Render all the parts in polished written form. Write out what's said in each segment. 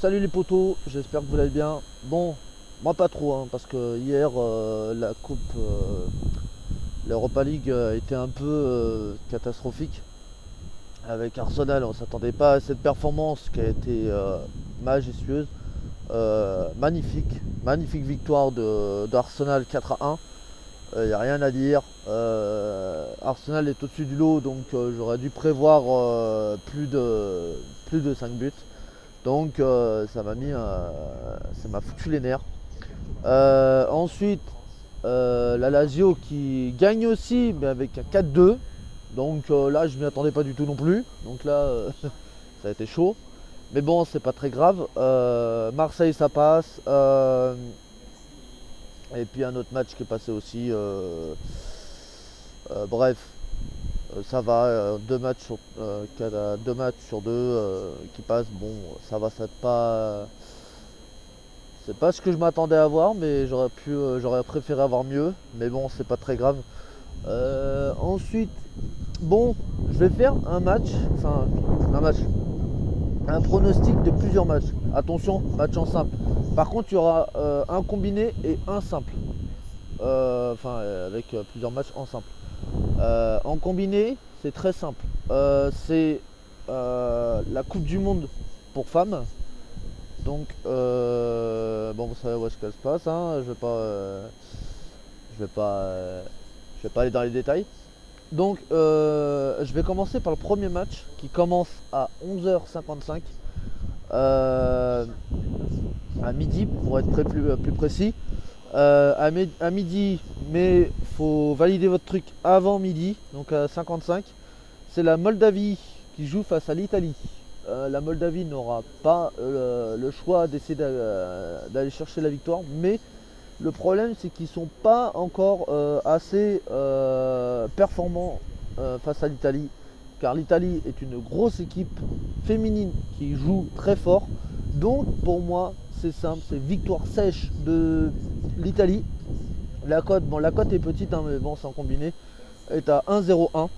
Salut les potos, j'espère que vous allez bien. Bon, moi pas trop, hein, parce que hier la coupe, l'Europa League était un peu catastrophique. Avec Arsenal, on s'attendait pas à cette performance qui a été majestueuse. Magnifique, magnifique victoire d'Arsenal 4-1. Il n'y a rien à dire. Arsenal est au-dessus du lot, donc j'aurais dû prévoir plus de 5 buts. Donc ça m'a foutu les nerfs. Ensuite, la Lazio qui gagne aussi, mais avec un 4-2. Donc là, je m'y attendais pas du tout non plus. Donc là, ça a été chaud. Mais bon, c'est pas très grave. Marseille, ça passe. Et puis un autre match qui est passé aussi. Bref, ça va. Deux matchs sur deux qui passent. Bon, ça va, c'est pas ce que je m'attendais à voir, mais j'aurais préféré avoir mieux. Mais bon, c'est pas très grave. Ensuite, bon, je vais faire un pronostic de plusieurs matchs. Attention, match en simple. Par contre, il y aura un combiné et un simple. Avec plusieurs matchs en simple. En combiné, c'est très simple. C'est la Coupe du Monde pour femmes. Donc, bon, vous savez où est-ce qu'elle se passe, hein. Je vais pas, je vais pas aller dans les détails. Donc, je vais commencer par le premier match qui commence à 11h55 à midi pour être plus précis. À midi, mais faut valider votre truc avant midi, donc à 55. C'est la Moldavie qui joue face à l'Italie. La Moldavie n'aura pas le choix d'essayer d'aller chercher la victoire, mais le problème c'est qu'ils ne sont pas encore assez performants face à l'Italie, car l'Italie est une grosse équipe féminine qui joue très fort. Donc pour moi c'est simple, c'est victoire sèche de l'Italie. La cote est petite, hein, mais bon, c'est en combiné, est à 1,01.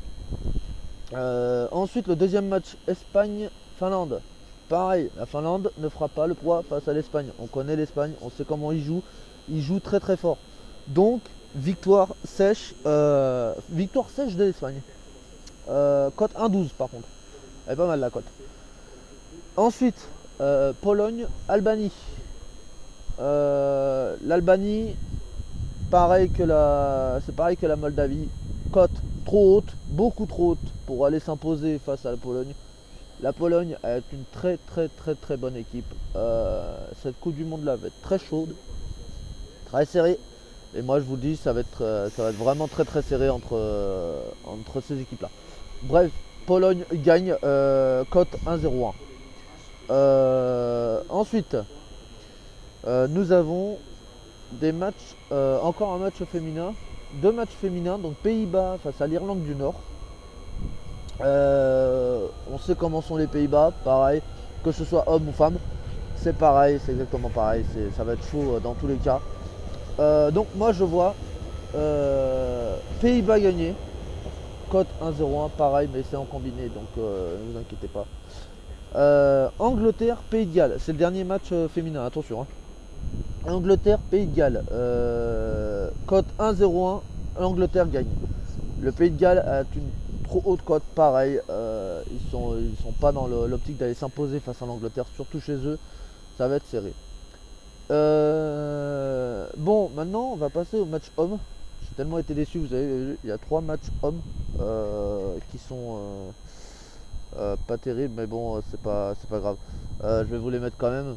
Ensuite, le deuxième match, Espagne-Finlande. Pareil, la Finlande ne fera pas le poids face à l'Espagne. On connaît l'Espagne, on sait comment ils jouent. Ils jouent très très fort. Donc, victoire sèche de l'Espagne. Cote 1,12 par contre. Elle est pas mal la cote. Ensuite, Pologne-Albanie. L'Albanie, c'est pareil que la Moldavie. Cote trop haute, beaucoup trop haute pour aller s'imposer face à la Pologne. La Pologne est une très très très très bonne équipe. Cette Coupe du Monde là va être très chaude, très serrée. Et moi je vous le dis, ça va être vraiment très très serré entre ces équipes là. Bref, Pologne gagne, cote 1,01. Ensuite, nous avons des matchs, encore un match féminin, deux matchs féminins, donc Pays-Bas face à l'Irlande du Nord. On sait comment sont les Pays-Bas, pareil, que ce soit homme ou femme, c'est pareil, c'est exactement pareil, ça va être chaud dans tous les cas. Donc moi je vois Pays-Bas gagner, cote 1,01, pareil, mais c'est en combiné, donc ne vous inquiétez pas. Angleterre, Pays de Galles, c'est le dernier match féminin, attention, hein. Angleterre, Pays de Galles, cote 1,01, l'Angleterre gagne. Le Pays de Galles a une trop haute cote, pareil. Ils sont pas dans l'optique d'aller s'imposer face à l'Angleterre, surtout chez eux. Ça va être serré. Bon, maintenant on va passer au match homme. J'ai tellement été déçu, vous avez vu, il y a trois matchs hommes qui sont pas terribles, mais bon, c'est pas grave. Je vais vous les mettre quand même.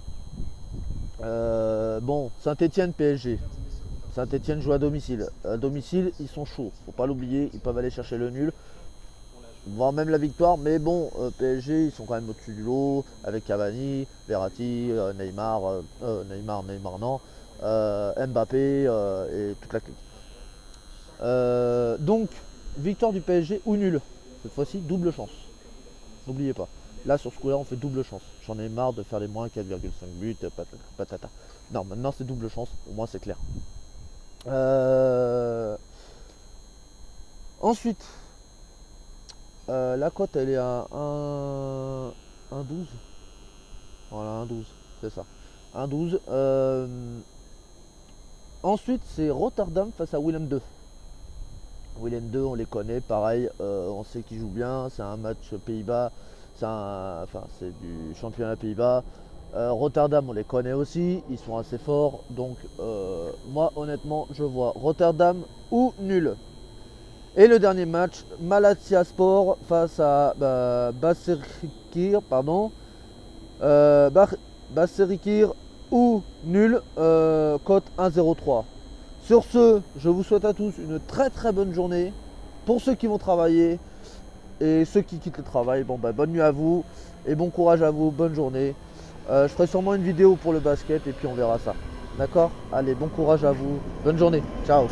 Bon, Saint-Etienne PSG. Saint-Etienne joue à domicile. À domicile, ils sont chauds. Faut pas l'oublier, ils peuvent aller chercher le nul, voire même la victoire. Mais bon, PSG, ils sont quand même au-dessus du lot avec Cavani, Verratti, Neymar non, Mbappé et toute la clique. Donc, victoire du PSG ou nul. Cette fois-ci, double chance. N'oubliez pas. Là, sur ce coup-là, on fait double chance. J'en ai marre de faire les moins 4,5 buts, patata. Non, maintenant c'est double chance. Au moins, c'est clair. Ensuite, la cote elle est à 1,12. Voilà, 1,12. c'est ça. 1-12. Ensuite, c'est Rotterdam face à Willem II. Willem II, on les connaît, pareil, on sait qu'ils jouent bien. C'est un match Pays-Bas, c'est du championnat Pays-Bas. Rotterdam, on les connaît aussi, ils sont assez forts. Donc, moi, honnêtement, je vois Rotterdam ou nul. Et le dernier match, Malatyaspor face à Basaksehir, pardon. Basaksehir ou nul, cote 1,03. Sur ce, je vous souhaite à tous une très très bonne journée. Pour ceux qui vont travailler et ceux qui quittent le travail, bonne nuit à vous et bon courage à vous, bonne journée. Je ferai sûrement une vidéo pour le basket et puis on verra ça. D'accord? Allez, bon courage à vous, bonne journée, ciao.